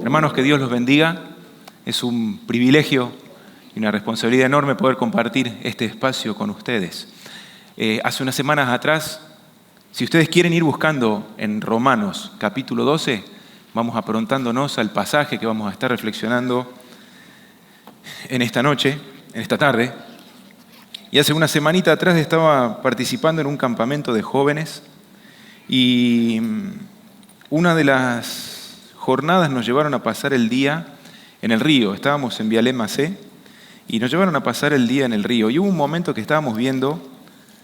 Hermanos, que Dios los bendiga. Es un privilegio y una responsabilidad enorme poder compartir este espacio con ustedes. Hace unas semanas atrás, si ustedes quieren ir buscando en Romanos capítulo 12, vamos aprontándonos al pasaje que vamos a estar reflexionando en esta noche, en esta tarde. Y hace una semanita atrás estaba participando en un campamento de jóvenes y una de las jornadas nos llevaron a pasar el día en el río. Estábamos en Vialé Macé y nos llevaron a pasar el día en el río. Y hubo un momento que estábamos viendo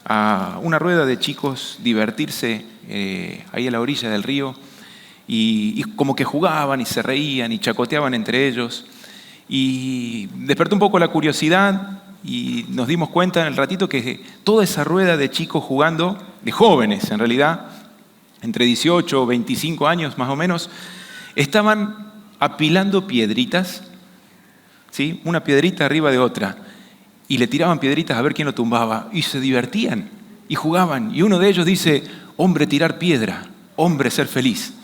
a una rueda de chicos divertirse ahí a la orilla del río y como que jugaban y se reían y chacoteaban entre ellos. Y despertó un poco la curiosidad y nos dimos cuenta en el ratito que toda esa rueda de chicos jugando, de jóvenes en realidad, entre 18 o 25 años más o menos, estaban apilando piedritas, ¿sí? Una piedrita arriba de otra, y le tiraban piedritas a ver quién lo tumbaba, y se divertían, y jugaban, y uno de ellos dice, hombre tirar piedra, hombre ser feliz.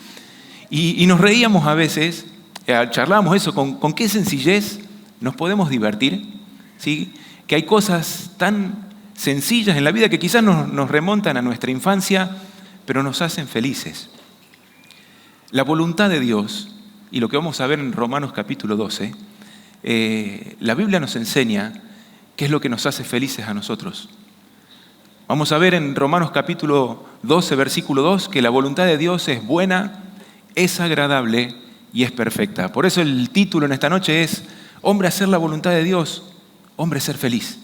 Y nos reíamos a veces, charlábamos eso, con qué sencillez nos podemos divertir, ¿sí? Que hay cosas tan sencillas en la vida que quizás nos remontan a nuestra infancia, pero nos hacen felices. La voluntad de Dios, y lo que vamos a ver en Romanos capítulo 12, la Biblia nos enseña qué es lo que nos hace felices a nosotros. Vamos a ver en Romanos capítulo 12, versículo 2, que la voluntad de Dios es buena, es agradable y es perfecta. Por eso el título en esta noche es, hombre, hacer la voluntad de Dios, hombre, ser feliz.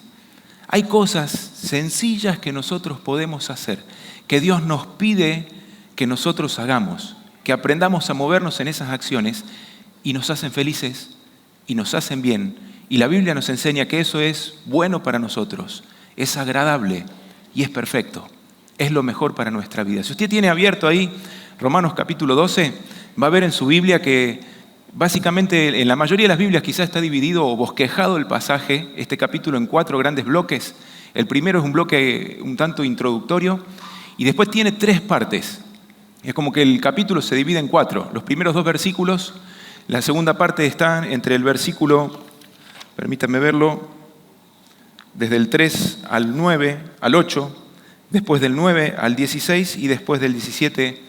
Hay cosas sencillas que nosotros podemos hacer, que Dios nos pide que nosotros hagamos, que aprendamos a movernos en esas acciones y nos hacen felices y nos hacen bien. Y la Biblia nos enseña que eso es bueno para nosotros, es agradable y es perfecto. Es lo mejor para nuestra vida. Si usted tiene abierto ahí Romanos capítulo 12, va a ver en su Biblia que básicamente en la mayoría de las Biblias quizás está dividido o bosquejado el pasaje, este capítulo, en 4 grandes bloques. El primero es un bloque un tanto introductorio y después tiene 3 partes. Es como que el capítulo se divide en 4. Los primeros 2 versículos, la segunda parte está entre el versículo, permítanme verlo, desde el 3 al 9, al 8, después del 9 al 16 y después del 17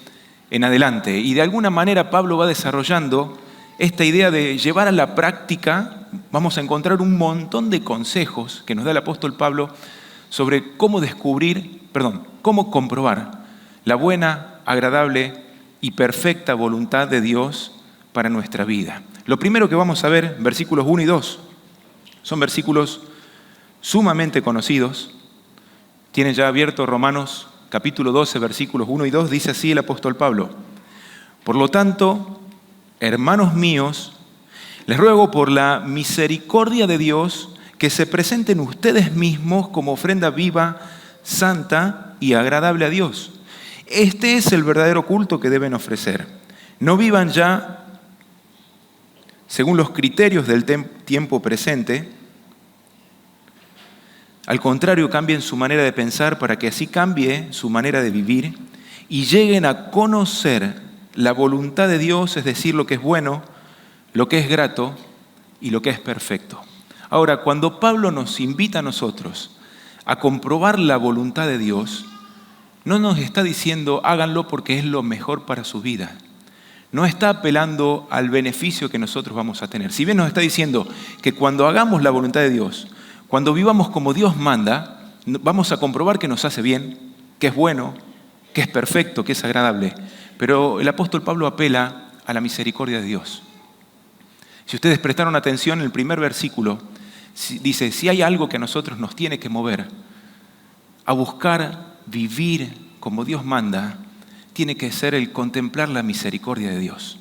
en adelante. Y de alguna manera Pablo va desarrollando esta idea de llevar a la práctica. Vamos a encontrar un montón de consejos que nos da el apóstol Pablo sobre cómo cómo comprobar la buena, agradable y perfecta voluntad de Dios para nuestra vida. Lo primero que vamos a ver, versículos 1 y 2, son versículos sumamente conocidos. Tienen ya abierto Romanos capítulo 12, versículos 1 y 2, dice así el apóstol Pablo. Por lo tanto, hermanos míos, les ruego por la misericordia de Dios que se presenten ustedes mismos como ofrenda viva, santa y agradable a Dios. Este es el verdadero culto que deben ofrecer. No vivan ya según los criterios del tiempo presente. Al contrario, cambien su manera de pensar para que así cambie su manera de vivir y lleguen a conocer la voluntad de Dios, es decir, lo que es bueno, lo que es grato y lo que es perfecto. Ahora, cuando Pablo nos invita a nosotros a comprobar la voluntad de Dios, no nos está diciendo háganlo porque es lo mejor para su vida. No está apelando al beneficio que nosotros vamos a tener. Si bien nos está diciendo que cuando hagamos la voluntad de Dios, cuando vivamos como Dios manda, vamos a comprobar que nos hace bien, que es bueno, que es perfecto, que es agradable. Pero el apóstol Pablo apela a la misericordia de Dios. Si ustedes prestaron atención en el primer versículo, dice, si hay algo que a nosotros nos tiene que mover a buscar vivir como Dios manda, tiene que ser el contemplar la misericordia de Dios.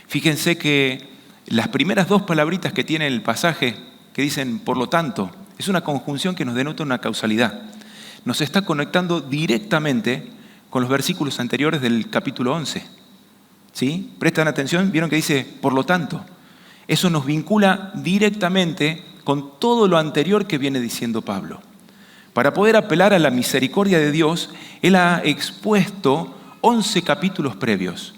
Fíjense que las primeras 2 palabritas que tiene el pasaje, que dicen por lo tanto, es una conjunción que nos denota una causalidad. Nos está conectando directamente con los versículos anteriores del capítulo 11. ¿Sí? Prestan atención, vieron que dice por lo tanto. Eso nos vincula directamente con todo lo anterior que viene diciendo Pablo. Para poder apelar a la misericordia de Dios, él ha expuesto 11 capítulos previos.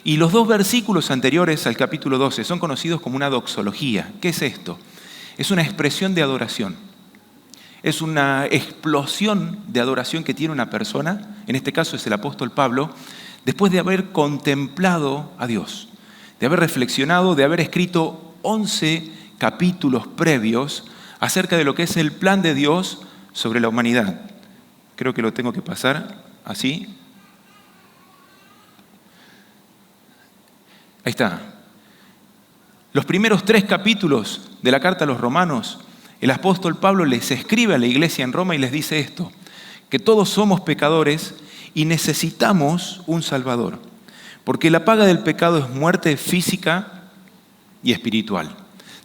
Y los 2 versículos anteriores al capítulo 12 son conocidos como una doxología. ¿Qué es esto? Es una expresión de adoración. Es una explosión de adoración que tiene una persona, en este caso es el apóstol Pablo, después de haber contemplado a Dios, de haber reflexionado, de haber escrito 11 capítulos previos acerca de lo que es el plan de Dios sobre la humanidad. Creo que lo tengo que pasar así. Ahí está. Los primeros 3 capítulos de la carta a los Romanos, el apóstol Pablo les escribe a la iglesia en Roma y les dice esto, que todos somos pecadores y necesitamos un Salvador, porque la paga del pecado es muerte física y espiritual.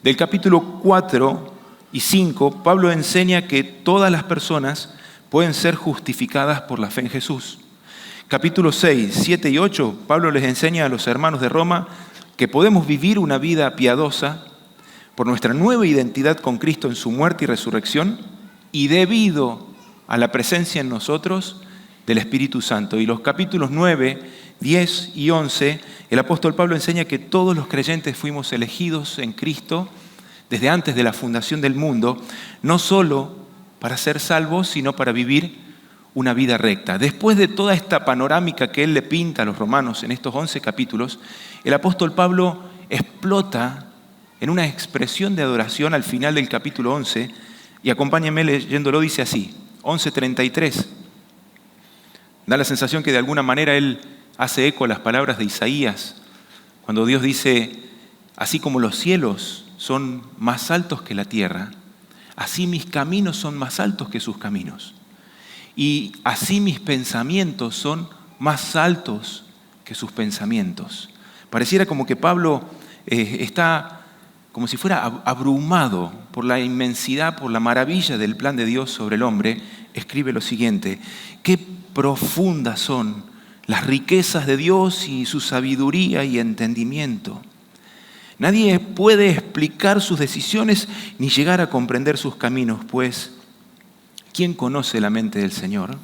Del capítulo 4 y 5, Pablo enseña que todas las personas pueden ser justificadas por la fe en Jesús. Capítulos 6, 7 y 8, Pablo les enseña a los hermanos de Roma que podemos vivir una vida piadosa por nuestra nueva identidad con Cristo en su muerte y resurrección y debido a la presencia en nosotros del Espíritu Santo. Y los capítulos 9, 10 y 11, el apóstol Pablo enseña que todos los creyentes fuimos elegidos en Cristo desde antes de la fundación del mundo, no solo para ser salvos, sino para vivir una vida recta. Después de toda esta panorámica que él le pinta a los romanos en estos 11 capítulos, el apóstol Pablo explota en una expresión de adoración al final del capítulo 11, y acompáñenme leyéndolo, dice así, 11:33. Da la sensación que de alguna manera él hace eco a las palabras de Isaías, cuando Dios dice, así como los cielos son más altos que la tierra, así mis caminos son más altos que sus caminos. Y así mis pensamientos son más altos que sus pensamientos. Pareciera como que Pablo está como si fuera abrumado por la inmensidad, por la maravilla del plan de Dios sobre el hombre. Escribe lo siguiente, qué profundas son las riquezas de Dios y su sabiduría y entendimiento. Nadie puede explicar sus decisiones ni llegar a comprender sus caminos, pues ¿quién conoce la mente del Señor?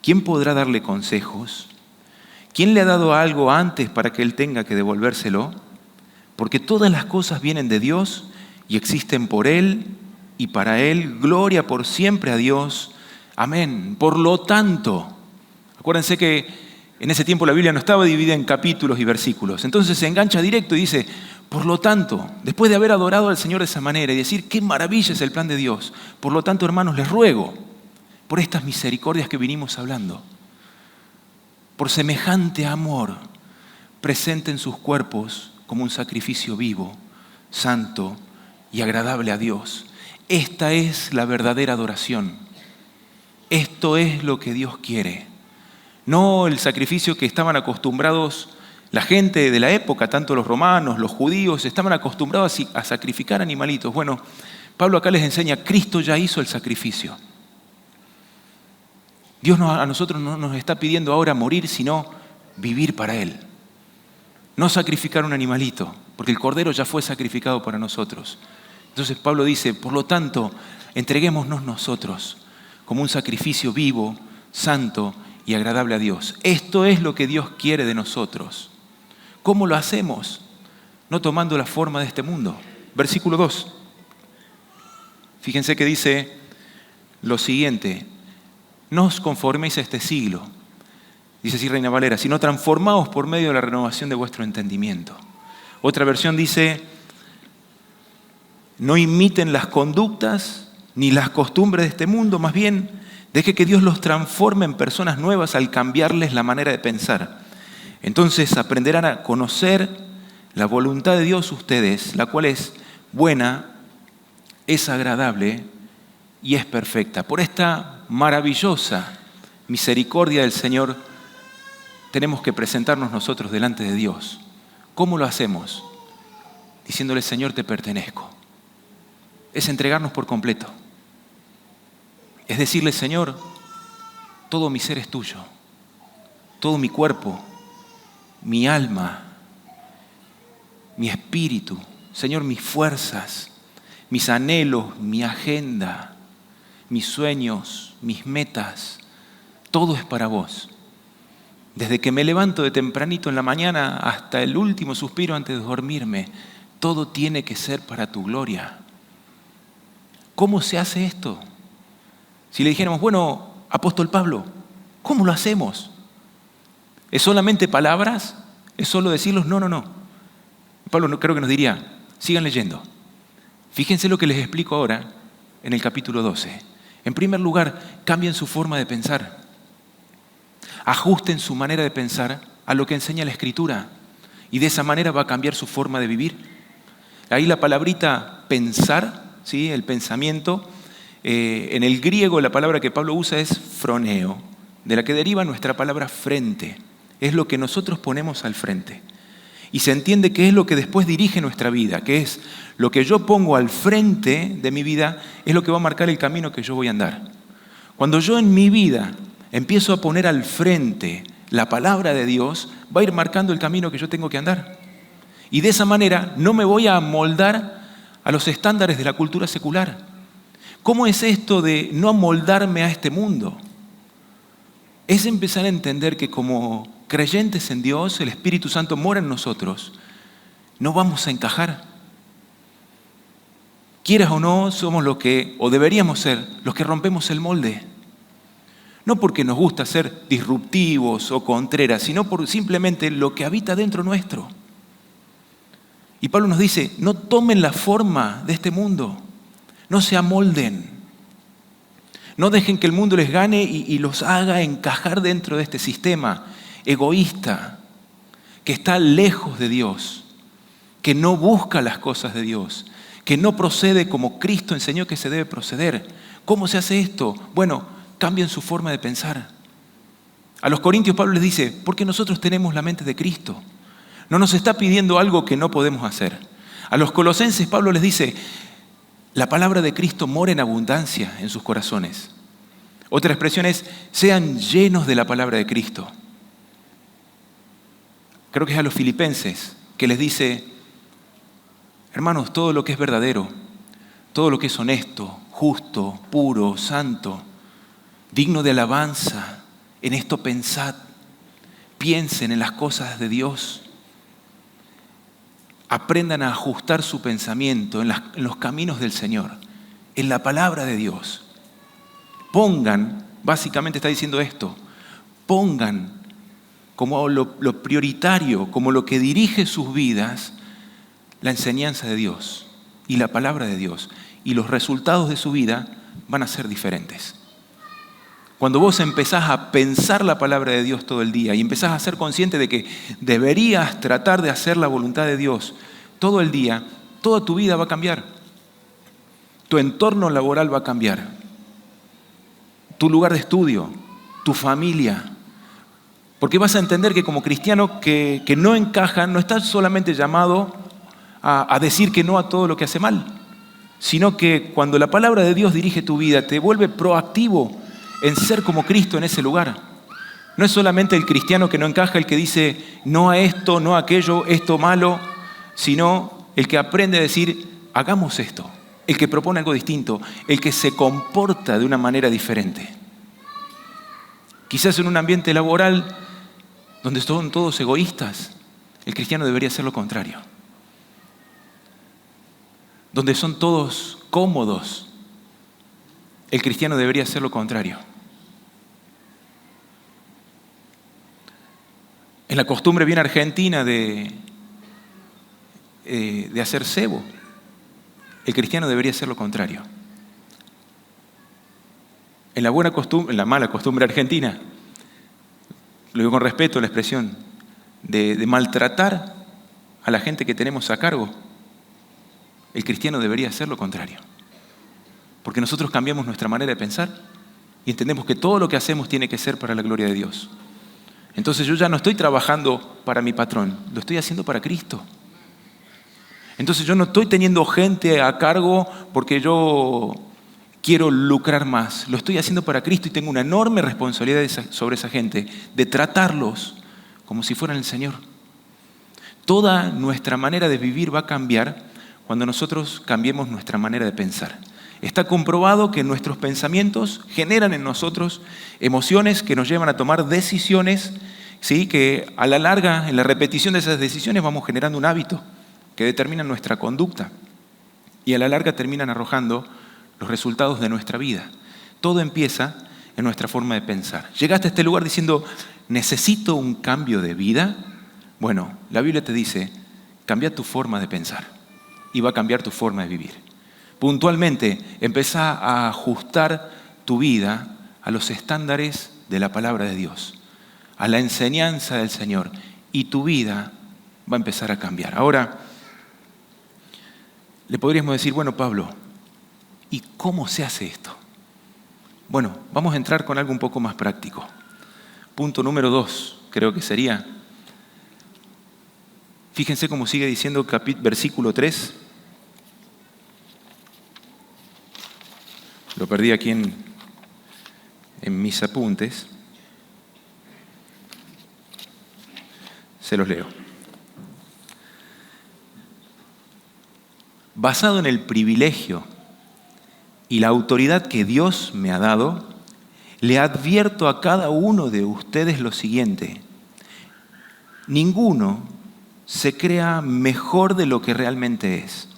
¿Quién podrá darle consejos? ¿Quién le ha dado algo antes para que Él tenga que devolvérselo? Porque todas las cosas vienen de Dios y existen por Él y para Él. Gloria por siempre a Dios. Amén. Por lo tanto, acuérdense que en ese tiempo la Biblia no estaba dividida en capítulos y versículos. Entonces se engancha directo y dice, por lo tanto, después de haber adorado al Señor de esa manera y decir qué maravilla es el plan de Dios, por lo tanto, hermanos, les ruego por estas misericordias que vinimos hablando, por semejante amor, presenten sus cuerpos como un sacrificio vivo, santo y agradable a Dios. Esta es la verdadera adoración. Esto es lo que Dios quiere. No el sacrificio que estaban acostumbrados la gente de la época, tanto los romanos, los judíos, estaban acostumbrados a sacrificar animalitos. Bueno, Pablo acá les enseña, Cristo ya hizo el sacrificio. Dios a nosotros no nos está pidiendo ahora morir, sino vivir para Él. No sacrificar un animalito, porque el cordero ya fue sacrificado para nosotros. Entonces Pablo dice, por lo tanto, entreguémonos nosotros como un sacrificio vivo, santo y agradable a Dios. Esto es lo que Dios quiere de nosotros. ¿Cómo lo hacemos? No tomando la forma de este mundo. Versículo 2. Fíjense que dice lo siguiente, no os conforméis a este siglo, dice así Reina Valera, sino transformaos por medio de la renovación de vuestro entendimiento. Otra versión dice, no imiten las conductas ni las costumbres de este mundo, más bien deje que Dios los transforme en personas nuevas al cambiarles la manera de pensar. Entonces aprenderán a conocer la voluntad de Dios ustedes, la cual es buena, es agradable y es perfecta. Por esta maravillosa misericordia del Señor tenemos que presentarnos nosotros delante de Dios. ¿Cómo lo hacemos? Diciéndole, Señor, te pertenezco. Es entregarnos por completo. Es decirle, Señor, todo mi ser es tuyo, todo mi cuerpo, mi alma, mi espíritu, Señor, mis fuerzas, mis anhelos, mi agenda, mis sueños, mis metas, todo es para vos. Desde que me levanto de tempranito en la mañana hasta el último suspiro antes de dormirme, todo tiene que ser para tu gloria. ¿Cómo se hace esto? Si le dijéramos, bueno, apóstol Pablo, ¿cómo lo hacemos? ¿Es solamente palabras? ¿Es solo decirlos? No. Pablo creo que nos diría, sigan leyendo. Fíjense lo que les explico ahora en el capítulo 12. En primer lugar, cambien su forma de pensar. Ajusten su manera de pensar a lo que enseña la Escritura. Y de esa manera va a cambiar su forma de vivir. Ahí la palabrita pensar, ¿sí? El pensamiento, en el griego la palabra que Pablo usa es froneo, de la que deriva nuestra palabra frente. Es lo que nosotros ponemos al frente. Y se entiende que es lo que después dirige nuestra vida, que es lo que yo pongo al frente de mi vida, es lo que va a marcar el camino que yo voy a andar. Cuando yo en mi vida empiezo a poner al frente la palabra de Dios, va a ir marcando el camino que yo tengo que andar. Y de esa manera no me voy a amoldar a los estándares de la cultura secular. ¿Cómo es esto de no amoldarme a este mundo? Es empezar a entender que como creyentes en Dios, el Espíritu Santo mora en nosotros, no vamos a encajar. Quieras o no, somos los que, o deberíamos ser, los que rompemos el molde. No porque nos gusta ser disruptivos o contreras, sino por simplemente lo que habita dentro nuestro. Y Pablo nos dice, no tomen la forma de este mundo, no se amolden. No dejen que el mundo les gane y los haga encajar dentro de este sistema egoísta, que está lejos de Dios, que no busca las cosas de Dios, que no procede como Cristo enseñó que se debe proceder. ¿Cómo se hace esto? Bueno, cambien su forma de pensar. A los corintios Pablo les dice, porque nosotros tenemos la mente de Cristo. No nos está pidiendo algo que no podemos hacer. A los colosenses Pablo les dice, la palabra de Cristo mora en abundancia en sus corazones. Otra expresión es, sean llenos de la palabra de Cristo. Creo que es a los filipenses que les dice, hermanos, todo lo que es verdadero, todo lo que es honesto, justo, puro, santo, digno de alabanza, en esto pensad, piensen en las cosas de Dios. Aprendan a ajustar su pensamiento en los caminos del Señor, en la palabra de Dios. Pongan, básicamente está diciendo esto, pongan como lo prioritario, como lo que dirige sus vidas, la enseñanza de Dios y la palabra de Dios. Y los resultados de su vida van a ser diferentes. Cuando vos empezás a pensar la palabra de Dios todo el día y empezás a ser consciente de que deberías tratar de hacer la voluntad de Dios todo el día, toda tu vida va a cambiar. Tu entorno laboral va a cambiar. Tu lugar de estudio, tu familia. Porque vas a entender que como cristiano que no encaja, no estás solamente llamado a decir que no a todo lo que hace mal, sino que cuando la palabra de Dios dirige tu vida, te vuelve proactivo en ser como Cristo en ese lugar. No es solamente el cristiano que no encaja, el que dice no a esto, no a aquello, esto malo, sino el que aprende a decir, hagamos esto. El que propone algo distinto, el que se comporta de una manera diferente. Quizás en un ambiente laboral donde son todos egoístas, el cristiano debería hacer lo contrario. Donde son todos cómodos, el cristiano debería hacer lo contrario. En la costumbre bien argentina de hacer cebo, el cristiano debería hacer lo contrario. En la mala costumbre argentina, lo digo con respeto a la expresión, de maltratar a la gente que tenemos a cargo, el cristiano debería hacer lo contrario. Porque nosotros cambiamos nuestra manera de pensar y entendemos que todo lo que hacemos tiene que ser para la gloria de Dios. Entonces yo ya no estoy trabajando para mi patrón, lo estoy haciendo para Cristo. Entonces yo no estoy teniendo gente a cargo porque yo quiero lucrar más. Lo estoy haciendo para Cristo y tengo una enorme responsabilidad sobre esa gente, de tratarlos como si fueran el Señor. Toda nuestra manera de vivir va a cambiar cuando nosotros cambiemos nuestra manera de pensar. Está comprobado que nuestros pensamientos generan en nosotros emociones que nos llevan a tomar decisiones ¿sí? Que a la larga, en la repetición de esas decisiones, vamos generando un hábito que determina nuestra conducta y a la larga terminan arrojando los resultados de nuestra vida. Todo empieza en nuestra forma de pensar. Llegaste a este lugar diciendo, ¿necesito un cambio de vida? Bueno, la Biblia te dice, cambia tu forma de pensar y va a cambiar tu forma de vivir. Puntualmente, empezá a ajustar tu vida a los estándares de la palabra de Dios, a la enseñanza del Señor, y tu vida va a empezar a cambiar. Ahora, le podríamos decir, bueno, Pablo, ¿y cómo se hace esto? Bueno, vamos a entrar con algo un poco más práctico. Punto número 2, creo que sería, fíjense cómo sigue diciendo versículo 3. Lo perdí aquí en mis apuntes. Se los leo. Basado en el privilegio y la autoridad que Dios me ha dado, le advierto a cada uno de ustedes lo siguiente: ninguno se crea mejor de lo que realmente es.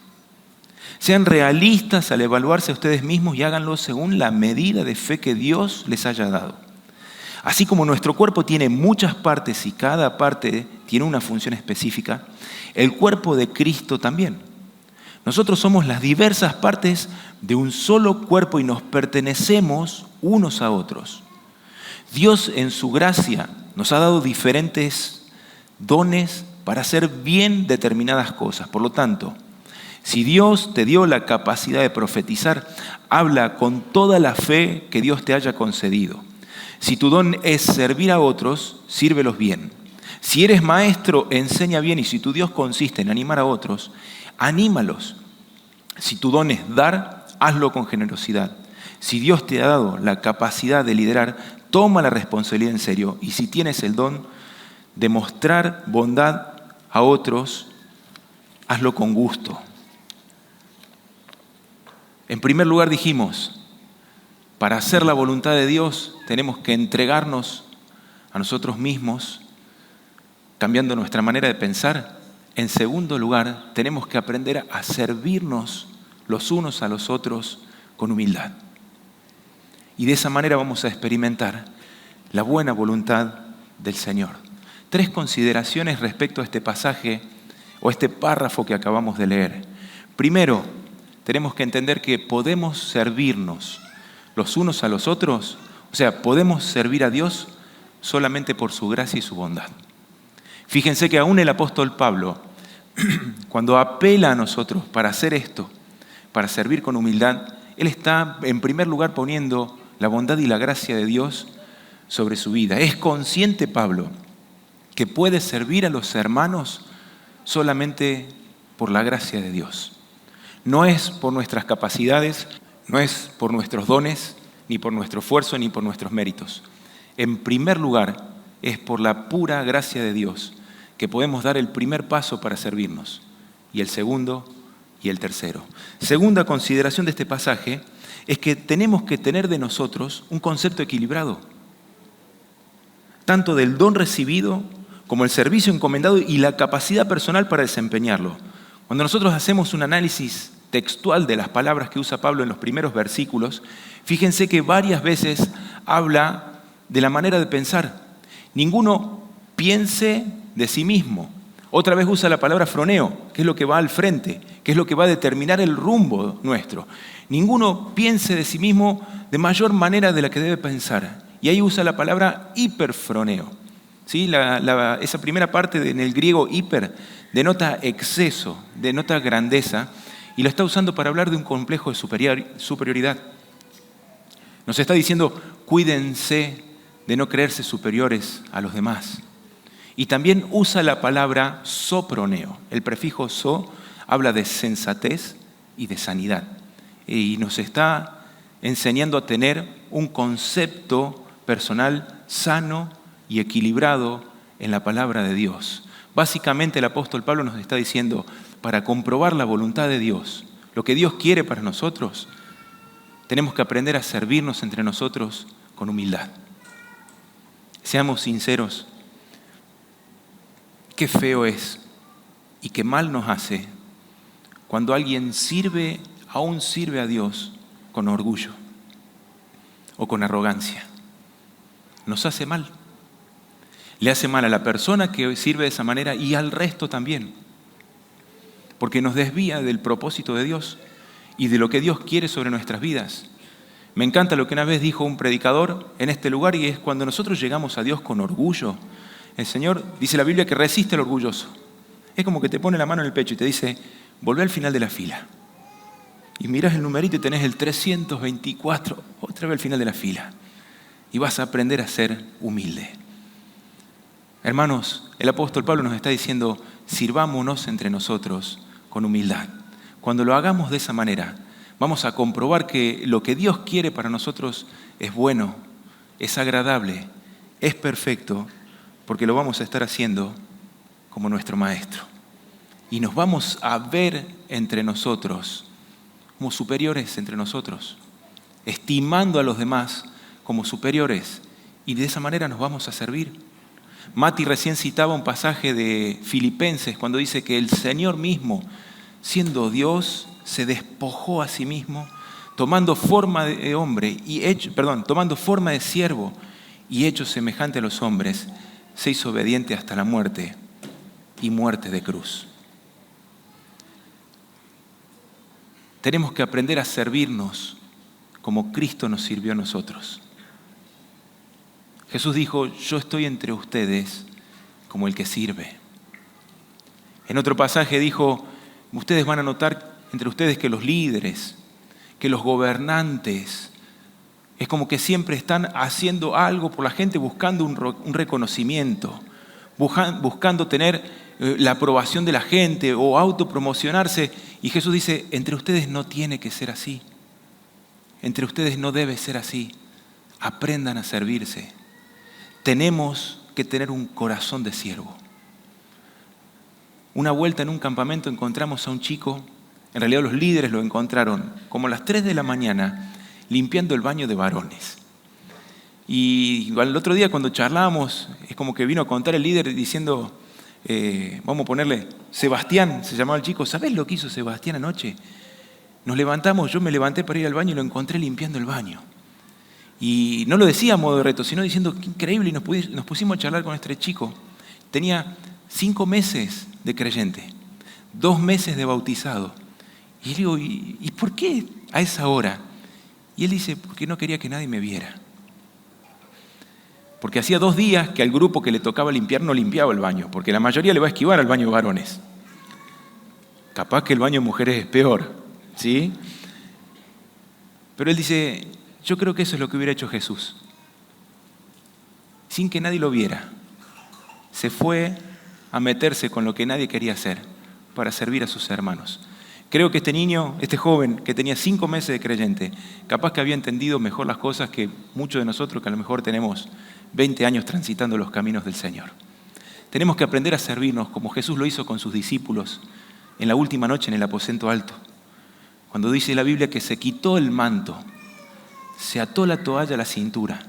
Sean realistas al evaluarse a ustedes mismos y háganlo según la medida de fe que Dios les haya dado. Así como nuestro cuerpo tiene muchas partes y cada parte tiene una función específica, el cuerpo de Cristo también. Nosotros somos las diversas partes de un solo cuerpo y nos pertenecemos unos a otros. Dios en su gracia nos ha dado diferentes dones para hacer bien determinadas cosas. Por lo tanto, si Dios te dio la capacidad de profetizar, habla con toda la fe que Dios te haya concedido. Si tu don es servir a otros, sírvelos bien. Si eres maestro, enseña bien. Y si tu Dios consiste en animar a otros, anímalos. Si tu don es dar, hazlo con generosidad. Si Dios te ha dado la capacidad de liderar, toma la responsabilidad en serio. Y si tienes el don de mostrar bondad a otros, hazlo con gusto. En primer lugar dijimos, para hacer la voluntad de Dios tenemos que entregarnos a nosotros mismos, cambiando nuestra manera de pensar. En segundo lugar, tenemos que aprender a servirnos los unos a los otros con humildad. Y de esa manera vamos a experimentar la buena voluntad del Señor. 3 consideraciones respecto a este pasaje o este párrafo que acabamos de leer. Primero, tenemos que entender que podemos servirnos los unos a los otros, o sea, podemos servir a Dios solamente por su gracia y su bondad. Fíjense que aún el apóstol Pablo, cuando apela a nosotros para hacer esto, para servir con humildad, él está en primer lugar poniendo la bondad y la gracia de Dios sobre su vida. Es consciente Pablo que puede servir a los hermanos solamente por la gracia de Dios. No es por nuestras capacidades, no es por nuestros dones, ni por nuestro esfuerzo, ni por nuestros méritos. En primer lugar, es por la pura gracia de Dios que podemos dar el primer paso para servirnos, y el segundo y el tercero. Segunda consideración de este pasaje es que tenemos que tener de nosotros un concepto equilibrado, tanto del don recibido como el servicio encomendado y la capacidad personal para desempeñarlo. Cuando nosotros hacemos un análisis textual de las palabras que usa Pablo en los primeros versículos, fíjense que varias veces habla de la manera de pensar. Ninguno piense de sí mismo. Otra vez usa la palabra froneo, que es lo que va al frente, que es lo que va a determinar el rumbo nuestro. Ninguno piense de sí mismo de mayor manera de la que debe pensar. Y ahí usa la palabra hiperfroneo. ¿Sí? Esa primera parte en el griego hiper denota exceso, denota grandeza, y lo está usando para hablar de un complejo de superioridad. Nos está diciendo, cuídense de no creerse superiores a los demás. Y también usa la palabra soproneo. El prefijo so habla de sensatez y de sanidad. Y nos está enseñando a tener un concepto personal sano y equilibrado en la palabra de Dios. Básicamente el apóstol Pablo nos está diciendo, para comprobar la voluntad de Dios, lo que Dios quiere para nosotros, tenemos que aprender a servirnos entre nosotros con humildad. Seamos sinceros, Qué feo es y qué mal nos hace cuando alguien aún sirve a Dios con orgullo o con arrogancia. Nos hace mal. Le hace mal a la persona que sirve de esa manera y al resto también, porque nos desvía del propósito de Dios y de lo que Dios quiere sobre nuestras vidas. Me encanta lo que una vez dijo un predicador en este lugar, y es: cuando nosotros llegamos a Dios con orgullo, el Señor, dice la Biblia, que resiste al orgulloso. Es como que te pone la mano en el pecho y te dice: volvé al final de la fila. Y mirás el numerito y tenés el 324, otra vez al final de la fila. Y vas a aprender a ser humilde. Hermanos, el apóstol Pablo nos está diciendo: sirvámonos entre nosotros con humildad. Cuando lo hagamos de esa manera, vamos a comprobar que lo que Dios quiere para nosotros es bueno, es agradable, es perfecto, porque lo vamos a estar haciendo como nuestro Maestro. Y nos vamos a ver entre nosotros como superiores entre nosotros, estimando a los demás como superiores, y de esa manera nos vamos a servir. Mati recién citaba un pasaje de Filipenses cuando dice que el Señor mismo, siendo Dios, se despojó a sí mismo, tomando forma de tomando forma de siervo y hecho semejante a los hombres, se hizo obediente hasta la muerte y muerte de cruz. Tenemos que aprender a servirnos como Cristo nos sirvió a nosotros. Jesús dijo: yo estoy entre ustedes como el que sirve. En otro pasaje dijo: ustedes van a notar entre ustedes que los líderes, que los gobernantes, es como que siempre están haciendo algo por la gente, buscando un reconocimiento, buscando tener la aprobación de la gente o autopromocionarse. Y Jesús dice: entre ustedes no tiene que ser así. Entre ustedes no debe ser así. Aprendan a servirse. Tenemos que tener un corazón de siervo. Una vuelta en un campamento encontramos a un chico, en realidad los líderes lo encontraron como a las 3 de la mañana limpiando el baño de varones. Y el otro día cuando charlábamos, es como que vino a contar el líder diciendo, vamos a ponerle, Sebastián, se llamaba el chico. ¿Sabés lo que hizo Sebastián anoche? Nos levantamos, yo me levanté para ir al baño y lo encontré limpiando el baño. Y no lo decía a modo de reto, sino diciendo: qué increíble. Y nos pusimos a charlar con este chico. Tenía 5 meses de creyente, 2 meses de bautizado. Y le digo: ¿y por qué a esa hora? Y él dice: porque no quería que nadie me viera. Porque hacía 2 días que al grupo que le tocaba limpiar no limpiaba el baño, porque la mayoría le va a esquivar al baño de varones. Capaz que el baño de mujeres es peor, ¿sí? Pero él dice: yo creo que eso es lo que hubiera hecho Jesús. Sin que nadie lo viera, se fue a meterse con lo que nadie quería hacer para servir a sus hermanos. Creo que este niño, este joven que tenía 5 meses de creyente, capaz que había entendido mejor las cosas que muchos de nosotros que a lo mejor tenemos 20 años transitando los caminos del Señor. Tenemos que aprender a servirnos como Jesús lo hizo con sus discípulos en la última noche en el aposento alto. Cuando dice la Biblia que se quitó el manto, se ató la toalla a la cintura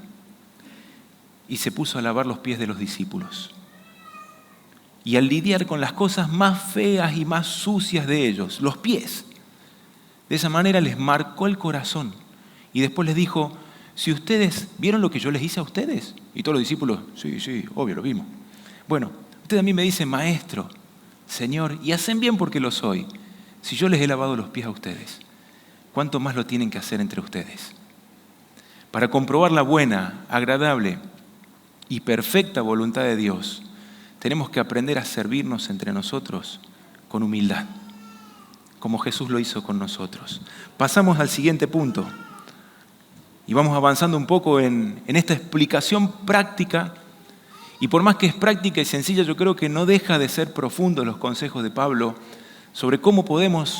y se puso a lavar los pies de los discípulos. Y al lidiar con las cosas más feas y más sucias de ellos, los pies, de esa manera les marcó el corazón. Y después les dijo: si ustedes vieron lo que yo les hice a ustedes. Y todos los discípulos: sí, obvio, lo vimos. Bueno, ustedes a mí me dicen Maestro, Señor, y hacen bien porque lo soy. Si yo les he lavado los pies a ustedes, ¿cuánto más lo tienen que hacer entre ustedes? Para comprobar la buena, agradable y perfecta voluntad de Dios, tenemos que aprender a servirnos entre nosotros con humildad, como Jesús lo hizo con nosotros. Pasamos al siguiente punto y vamos avanzando un poco en esta explicación práctica. Y por más que es práctica y sencilla, yo creo que no deja de ser profundo los consejos de Pablo sobre cómo podemos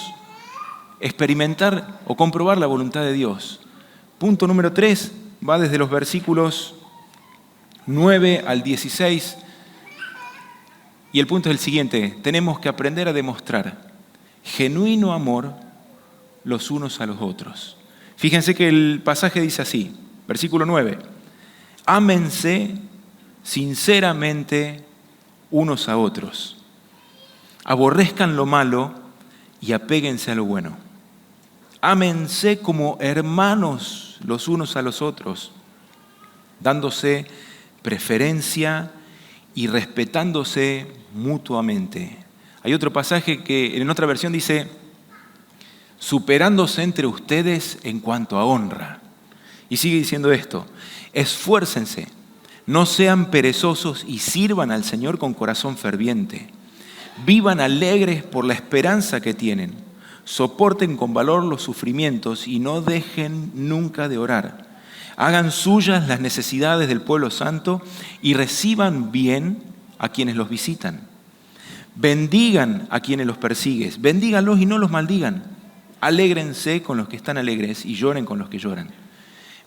experimentar o comprobar la voluntad de Dios. Punto número 3 va desde los versículos 9 al 16. Y el punto es el siguiente: tenemos que aprender a demostrar genuino amor los unos a los otros. Fíjense que el pasaje dice así, versículo 9: ámense sinceramente unos a otros. Aborrezcan lo malo y apéguense a lo bueno. Ámense como hermanos los unos a los otros, dándose preferencia y respetándose mutuamente. Hay otro pasaje que en otra versión dice, superándose entre ustedes en cuanto a honra. Y sigue diciendo esto, esfuércense, no sean perezosos y sirvan al Señor con corazón ferviente. Vivan alegres por la esperanza que tienen. Soporten con valor los sufrimientos y no dejen nunca de orar. Hagan suyas las necesidades del pueblo santo y reciban bien a quienes los visitan. Bendigan a quienes los persiguen. Bendíganlos y no los maldigan. Alégrense con los que están alegres y lloren con los que lloran.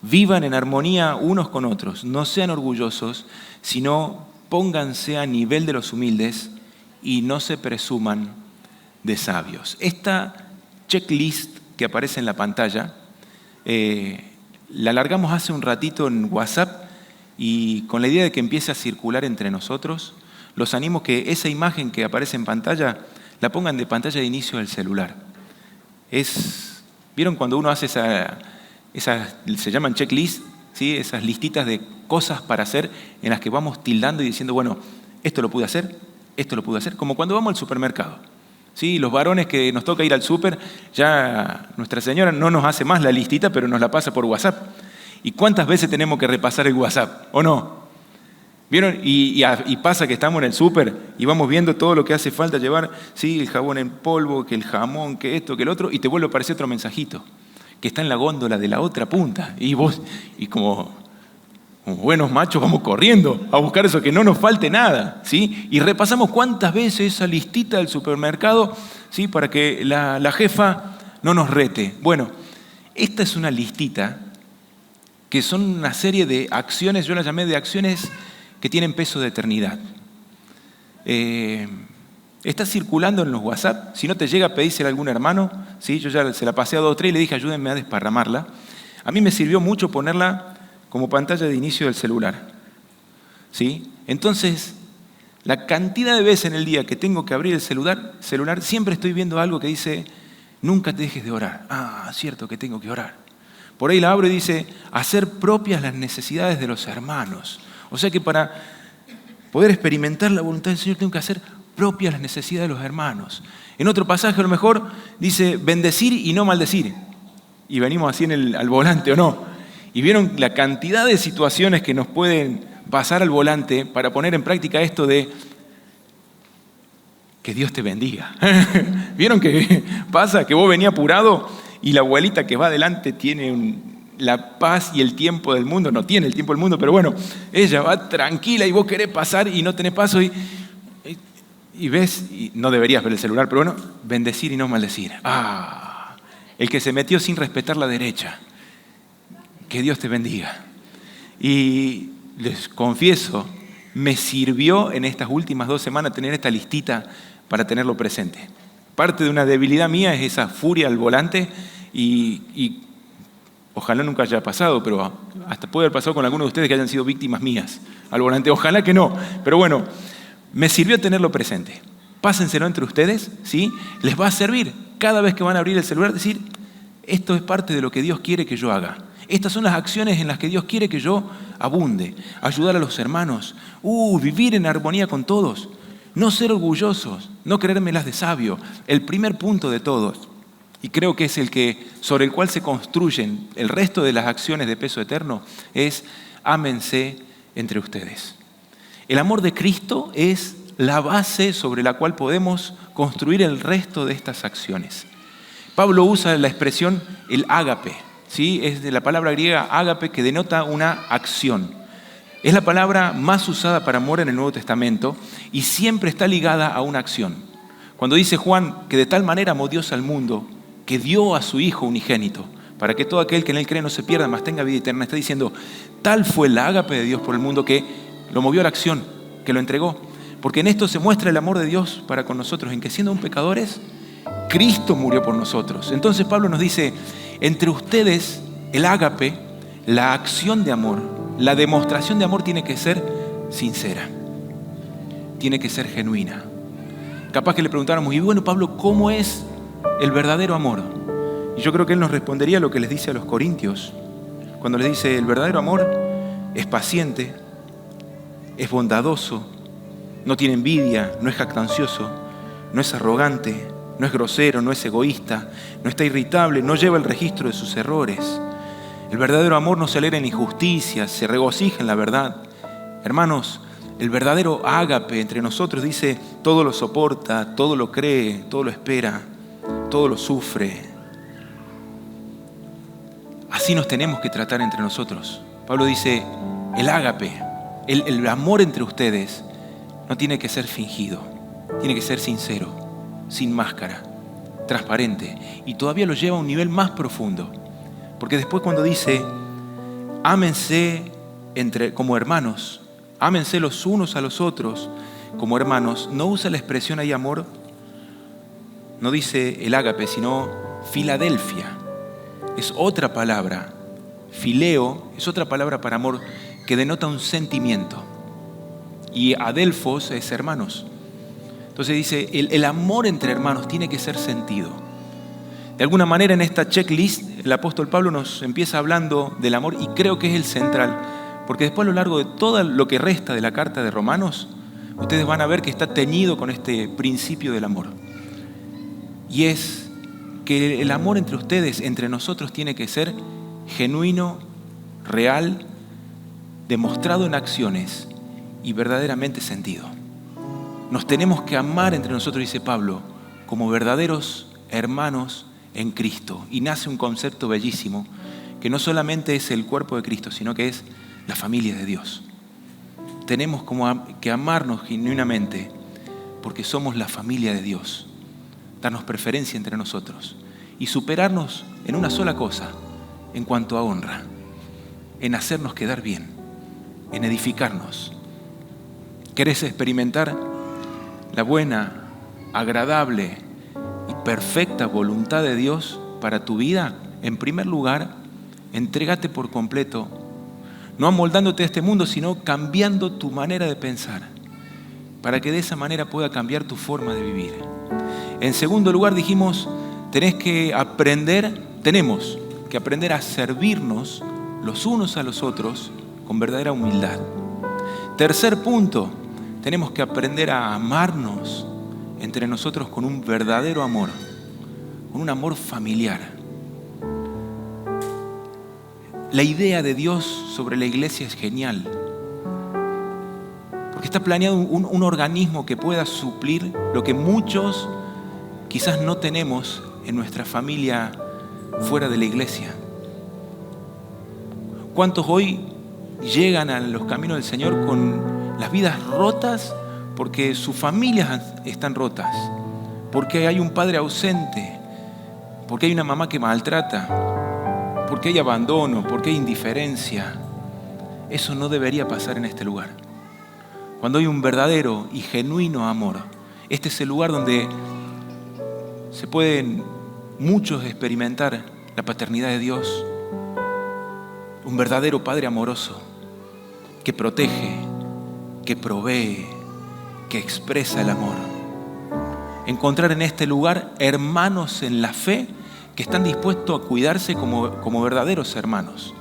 Vivan en armonía unos con otros. No sean orgullosos, sino pónganse a nivel de los humildes y no se presuman de sabios. Esta checklist que aparece en la pantalla, la largamos hace un ratito en WhatsApp y con la idea de que empiece a circular entre nosotros, los animo que esa imagen que aparece en pantalla la pongan de pantalla de inicio del celular. ¿Vieron cuando uno hace esas se llaman checklist, ¿sí? Esas listitas de cosas para hacer en las que vamos tildando y diciendo, bueno, esto lo pude hacer, como cuando vamos al supermercado. ¿Sí? Los varones que nos toca ir al súper, ya Nuestra Señora no nos hace más la listita, pero nos la pasa por WhatsApp. ¿Y cuántas veces tenemos que repasar el WhatsApp? ¿O no? ¿Vieron? Y pasa que estamos en el súper y vamos viendo todo lo que hace falta llevar, ¿sí? El jabón en polvo, que el jamón, que esto, que el otro, y te vuelve a aparecer otro mensajito, que está en la góndola de la otra punta. Y vos, como buenos machos, vamos corriendo a buscar eso, que no nos falte nada, ¿sí? Y repasamos cuántas veces esa listita del supermercado, ¿sí? Para que la jefa no nos rete. Bueno, esta es una listita que son una serie de acciones, yo la llamé de acciones que tienen peso de eternidad. Está circulando en los WhatsApp. Si no te llega, pedísela a algún hermano, ¿sí? Yo ya se la pasé a 2 o 3 y le dije, ayúdenme a desparramarla. A mí me sirvió mucho ponerla como pantalla de inicio del celular, ¿sí? Entonces, la cantidad de veces en el día que tengo que abrir el celular, siempre estoy viendo algo que dice, nunca te dejes de orar. Ah, cierto que tengo que orar. Por ahí la abro y dice, hacer propias las necesidades de los hermanos. O sea que para poder experimentar la voluntad del Señor tengo que hacer propias las necesidades de los hermanos. En otro pasaje a lo mejor dice, bendecir y no maldecir. Y venimos así al volante, ¿o no? Y vieron la cantidad de situaciones que nos pueden pasar al volante para poner en práctica esto de que Dios te bendiga. ¿Vieron que pasa que vos venís apurado y la abuelita que va adelante tiene la paz y el tiempo del mundo? No tiene el tiempo del mundo, pero bueno, ella va tranquila y vos querés pasar y no tenés paso y ves, y no deberías ver el celular, pero bueno, bendecir y no maldecir. Ah, el que se metió sin respetar la derecha. Que Dios te bendiga. Y les confieso, me sirvió en estas últimas 2 semanas tener esta listita para tenerlo presente. Parte de una debilidad mía es esa furia al volante y ojalá nunca haya pasado, pero hasta puede haber pasado con algunos de ustedes que hayan sido víctimas mías al volante. Ojalá que no, pero bueno, me sirvió tenerlo presente. Pásenselo entre ustedes, ¿sí? Les va a servir cada vez que van a abrir el celular decir, esto es parte de lo que Dios quiere que yo haga. Estas son las acciones en las que Dios quiere que yo abunde. Ayudar a los hermanos. Vivir en armonía con todos. No ser orgullosos. No creérmelas de sabio. El primer punto de todos, y creo que es el que sobre el cual se construyen el resto de las acciones de peso eterno, es ámense entre ustedes. El amor de Cristo es la base sobre la cual podemos construir el resto de estas acciones. Pablo usa la expresión el ágape. ¿Sí? Es de la palabra griega ágape, que denota una acción. Es la palabra más usada para amor en el Nuevo Testamento y siempre está ligada a una acción. Cuando dice Juan que de tal manera amó Dios al mundo que dio a su Hijo unigénito para que todo aquel que en él cree no se pierda, mas tenga vida eterna, está diciendo, tal fue el ágape de Dios por el mundo que lo movió a la acción, que lo entregó. Porque en esto se muestra el amor de Dios para con nosotros, en que siendo aún pecadores, Cristo murió por nosotros. Entonces Pablo nos dice, entre ustedes el ágape, la acción de amor, la demostración de amor tiene que ser sincera. tiene que ser genuina. Capaz que le preguntáramos, y bueno, Pablo, ¿cómo es el verdadero amor? Y yo creo que él nos respondería lo que les dice a los corintios, cuando les dice, el verdadero amor es paciente, es bondadoso, no tiene envidia, no es jactancioso, no es arrogante, no es grosero, no es egoísta, no está irritable, no lleva el registro de sus errores. El verdadero amor no se alegra en injusticia, se regocija en la verdad. Hermanos, el verdadero ágape entre nosotros dice, todo lo soporta, todo lo cree, todo lo espera, todo lo sufre. Así nos tenemos que tratar entre nosotros. Pablo dice, el ágape, el amor entre ustedes no tiene que ser fingido, tiene que ser sincero, sin máscara, transparente. Y todavía lo lleva a un nivel más profundo. Porque después cuando dice, ámense como hermanos, ámense los unos a los otros como hermanos, no usa la expresión ahí amor, no dice el ágape, sino Filadelfia. Es otra palabra. Fileo es otra palabra para amor que denota un sentimiento. Y adelphos es hermanos. Entonces dice, el amor entre hermanos tiene que ser sentido. De alguna manera en esta checklist el apóstol Pablo nos empieza hablando del amor y creo que es el central. Porque después a lo largo de todo lo que resta de la carta de Romanos, ustedes van a ver que está teñido con este principio del amor. Y es que el amor entre ustedes, entre nosotros, tiene que ser genuino, real, demostrado en acciones y verdaderamente sentido. Nos tenemos que amar entre nosotros, dice Pablo, como verdaderos hermanos en Cristo. Y nace un concepto bellísimo, que no solamente es el cuerpo de Cristo, sino que es la familia de Dios. Tenemos que amarnos genuinamente, porque somos la familia de Dios. Darnos preferencia entre nosotros y superarnos en una sola cosa, en cuanto a honra, en hacernos quedar bien, en edificarnos. ¿Querés experimentar la buena, agradable y perfecta voluntad de Dios para tu vida? En primer lugar, entrégate por completo, no amoldándote a este mundo, sino cambiando tu manera de pensar, para que de esa manera pueda cambiar tu forma de vivir. En segundo lugar dijimos, tenemos que aprender a servirnos los unos a los otros con verdadera humildad. Tercer punto, tenemos que aprender a amarnos entre nosotros con un verdadero amor, con un amor familiar. La idea de Dios sobre la iglesia es genial, porque está planeado un organismo que pueda suplir lo que muchos quizás no tenemos en nuestra familia fuera de la iglesia. ¿Cuántos hoy llegan a los caminos del Señor con las vidas rotas porque sus familias están rotas? Porque hay un padre ausente, porque hay una mamá que maltrata, porque hay abandono, porque hay indiferencia. Eso no debería pasar en este lugar. Cuando hay un verdadero y genuino amor, este es el lugar donde se pueden muchos experimentar la paternidad de Dios. Un verdadero Padre amoroso que protege, que provee, que expresa el amor. Encontrar en este lugar hermanos en la fe que están dispuestos a cuidarse como verdaderos hermanos.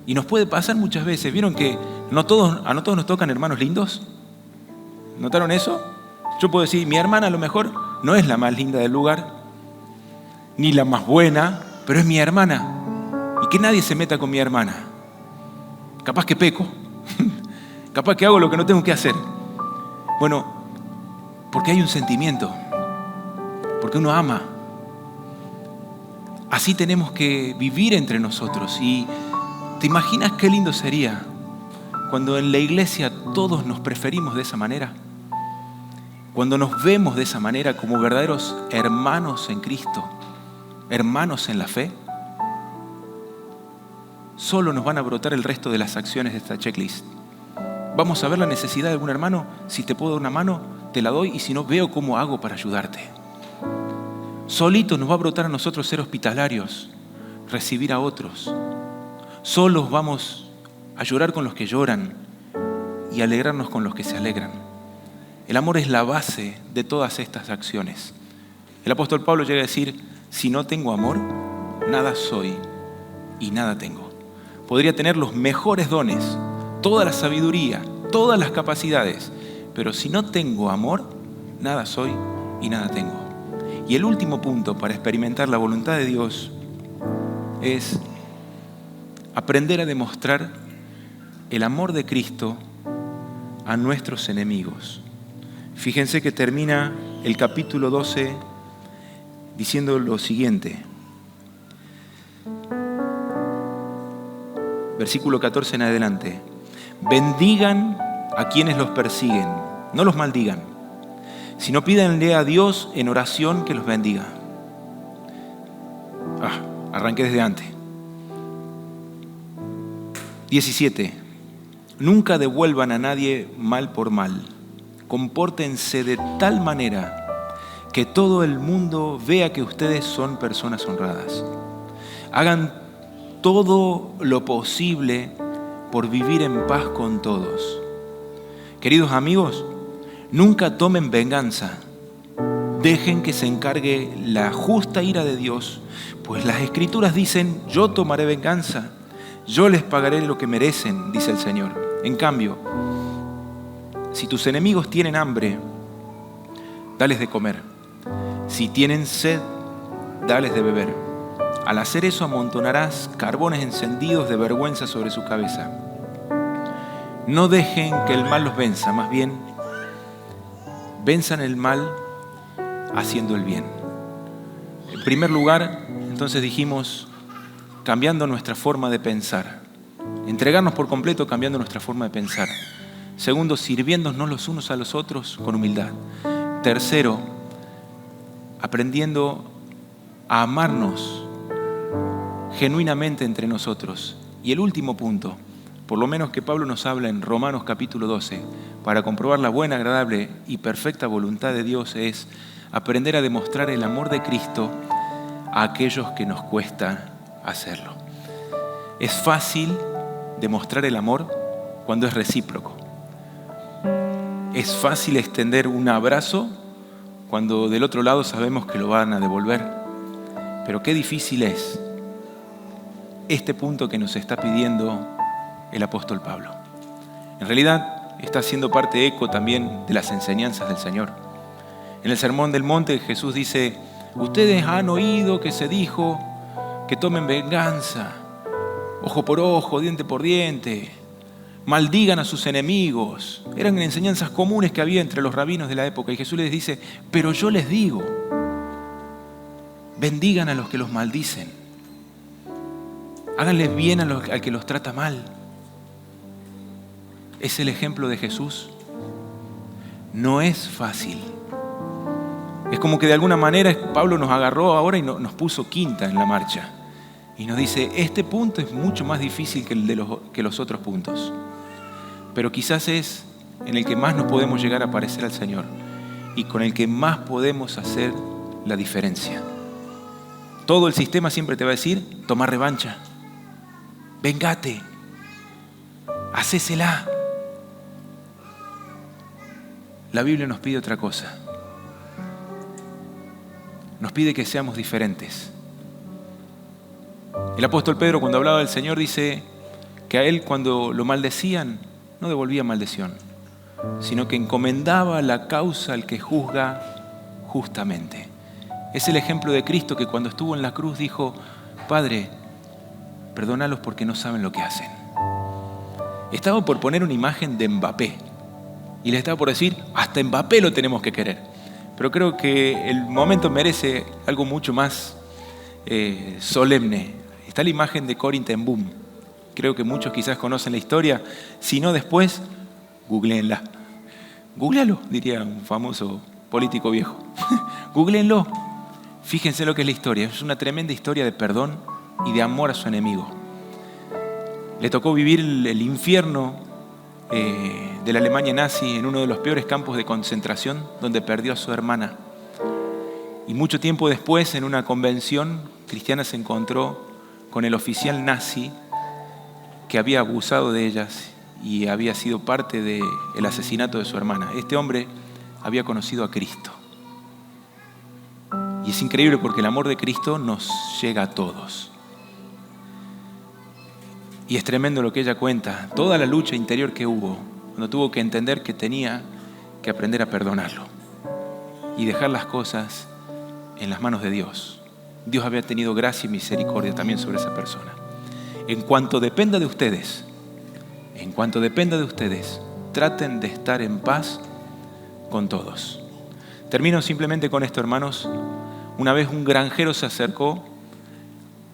Y nos puede pasar muchas veces. ¿Vieron que a no todos nos tocan hermanos lindos? ¿Notaron eso? Yo puedo decir, mi hermana a lo mejor no es la más linda del lugar, ni la más buena, pero es mi hermana. Y que nadie se meta con mi hermana. Capaz que peco. Capaz que hago lo que no tengo que hacer. Bueno, porque hay un sentimiento. Porque uno ama. Así tenemos que vivir entre nosotros. Y ¿te imaginas qué lindo sería cuando en la iglesia todos nos preferimos de esa manera? Cuando nos vemos de esa manera como verdaderos hermanos en Cristo, hermanos en la fe, solo nos van a brotar el resto de las acciones de esta checklist. Vamos a ver la necesidad de algún hermano. Si te puedo dar una mano, te la doy, y si no, veo cómo hago para ayudarte. Solito nos va a brotar a nosotros ser hospitalarios, recibir a otros. Solos vamos a llorar con los que lloran y alegrarnos con los que se alegran. El amor es la base de todas estas acciones. El apóstol Pablo llega a decir, si no tengo amor, nada soy y nada tengo. Podría tener los mejores dones, toda la sabiduría, todas las capacidades, pero si no tengo amor, nada soy y nada tengo. Y el último punto para experimentar la voluntad de Dios es aprender a demostrar el amor de Cristo a nuestros enemigos. Fíjense que termina el capítulo 12 diciendo lo siguiente. Versículo 14 en adelante. Bendigan a quienes los persiguen, no los maldigan, sino pídanle a Dios en oración que los bendiga. Arranqué desde antes. 17. Nunca devuelvan a nadie mal por mal. Compórtense de tal manera que todo el mundo vea que ustedes son personas honradas. Hagan todo lo posible por vivir en paz con todos. Queridos amigos, nunca tomen venganza. Dejen que se encargue la justa ira de Dios, pues las Escrituras dicen, yo tomaré venganza, yo les pagaré lo que merecen, dice el Señor. En cambio, si tus enemigos tienen hambre, dales de comer. Si tienen sed, dales de beber. Al hacer eso amontonarás carbones encendidos de vergüenza sobre su cabeza. No dejen que el mal los venza, más bien, venzan el mal haciendo el bien. En primer lugar, entonces dijimos, cambiando nuestra forma de pensar. Entregarnos por completo cambiando nuestra forma de pensar. Segundo, sirviéndonos los unos a los otros con humildad. Tercero, aprendiendo a amarnos genuinamente entre nosotros. Y el último punto, por lo menos que Pablo nos habla en Romanos capítulo 12, para comprobar la buena, agradable y perfecta voluntad de Dios, es aprender a demostrar el amor de Cristo a aquellos que nos cuesta hacerlo. Es fácil demostrar el amor cuando es recíproco. Es fácil extender un abrazo cuando del otro lado sabemos que lo van a devolver. Pero qué difícil es este punto que nos está pidiendo el apóstol Pablo. En realidad está haciendo parte eco también de las enseñanzas del Señor. En el Sermón del Monte Jesús dice, ustedes han oído que se dijo que tomen venganza, ojo por ojo, diente por diente, maldigan a sus enemigos. Eran enseñanzas comunes que había entre los rabinos de la época. Y Jesús les dice, pero yo les digo, bendigan a los que los maldicen. Háganles bien al que los trata mal. Es el ejemplo de Jesús. No es fácil. Es como que de alguna manera Pablo nos agarró ahora y nos puso quinta en la marcha. Y nos dice, este punto es mucho más difícil que los otros puntos. Pero quizás es en el que más nos podemos llegar a parecer al Señor y con el que más podemos hacer la diferencia. Todo el sistema siempre te va a decir, toma revancha, vengate, hacésela. La Biblia nos pide otra cosa. Nos pide que seamos diferentes. El apóstol Pedro, cuando hablaba del Señor, dice que a él cuando lo maldecían, no devolvía maldición, sino que encomendaba la causa al que juzga justamente. Es el ejemplo de Cristo que cuando estuvo en la cruz dijo, Padre, perdónalos porque no saben lo que hacen. Estaba por poner una imagen de Mbappé y le estaba por decir, hasta Mbappé lo tenemos que querer. Pero creo que el momento merece algo mucho más solemne. Está la imagen de Corrie ten Boom. Creo que muchos quizás conocen la historia. Si no, después, googleenla. Googlealo, diría un famoso político viejo. Googleenlo. Fíjense lo que es la historia. Es una tremenda historia de perdón y de amor a su enemigo. Le tocó vivir el infierno de la Alemania nazi en uno de los peores campos de concentración donde perdió a su hermana. Y mucho tiempo después, en una convención cristiana, se encontró con el oficial nazi que había abusado de ellas y había sido parte del asesinato de su hermana. Este hombre había conocido a Cristo. Y es increíble porque el amor de Cristo nos llega a todos. Y es tremendo lo que ella cuenta, toda la lucha interior que hubo, cuando tuvo que entender que tenía que aprender a perdonarlo y dejar las cosas en las manos de Dios. Dios había tenido gracia y misericordia también sobre esa persona. En cuanto dependa de ustedes, traten de estar en paz con todos. Termino simplemente con esto, hermanos. Una vez un granjero se acercó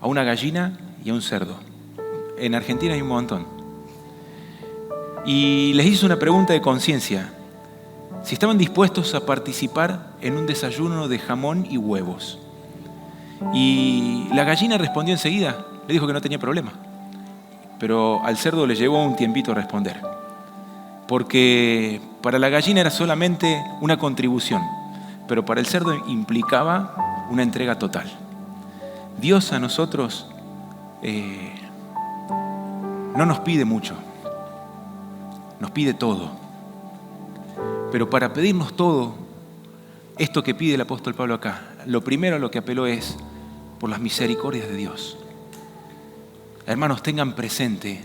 a una gallina y a un cerdo. En Argentina hay un montón. Y les hizo una pregunta de conciencia. Si estaban dispuestos a participar en un desayuno de jamón y huevos. Y la gallina respondió enseguida. Le dijo que no tenía problema. Pero al cerdo le llevó un tiempito a responder. Porque para la gallina era solamente una contribución. Pero para el cerdo implicaba una entrega total. Dios a nosotros no nos pide mucho, nos pide todo. Pero para pedirnos todo, esto que pide el apóstol Pablo acá, lo primero a lo que apeló es por las misericordias de Dios. Hermanos, tengan presente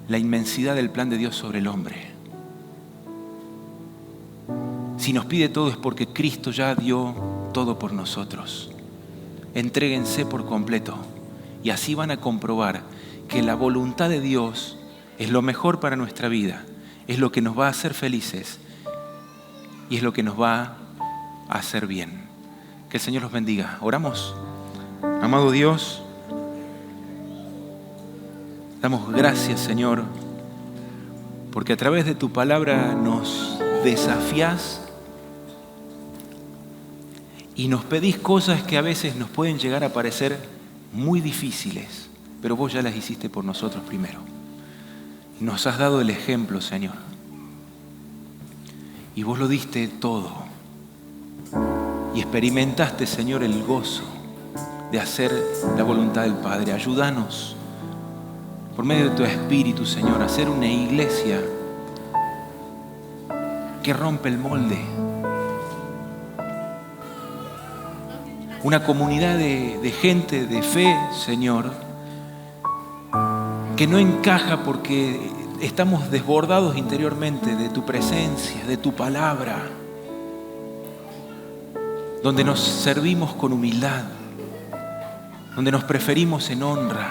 la inmensidad del plan de Dios sobre el hombre. Si nos pide todo es porque Cristo ya dio todo por nosotros. Entréguense por completo y así van a comprobar que la voluntad de Dios es lo mejor para nuestra vida, es lo que nos va a hacer felices y es lo que nos va a hacer bien. Que el Señor los bendiga. Oramos. Amado Dios, damos gracias, Señor, porque a través de tu palabra nos desafías y nos pedís cosas que a veces nos pueden llegar a parecer muy difíciles, pero vos ya las hiciste por nosotros primero. Nos has dado el ejemplo, Señor. Y vos lo diste todo. Y experimentaste, Señor, el gozo de hacer la voluntad del Padre. Ayúdanos, por medio de tu Espíritu, Señor, a hacer una iglesia que rompe el molde. Una comunidad de gente de fe, Señor, que no encaja porque estamos desbordados interiormente de tu presencia, de tu palabra, donde nos servimos con humildad, donde nos preferimos en honra,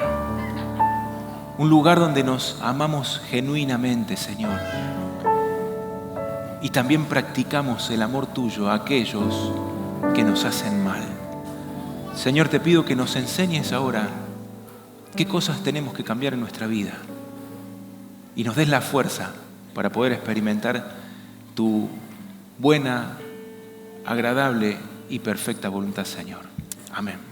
un lugar donde nos amamos genuinamente, Señor, y también practicamos el amor tuyo a aquellos que nos hacen mal. Señor, te pido que nos enseñes ahora qué cosas tenemos que cambiar en nuestra vida y nos des la fuerza para poder experimentar tu buena, agradable y perfecta voluntad, Señor. Amén.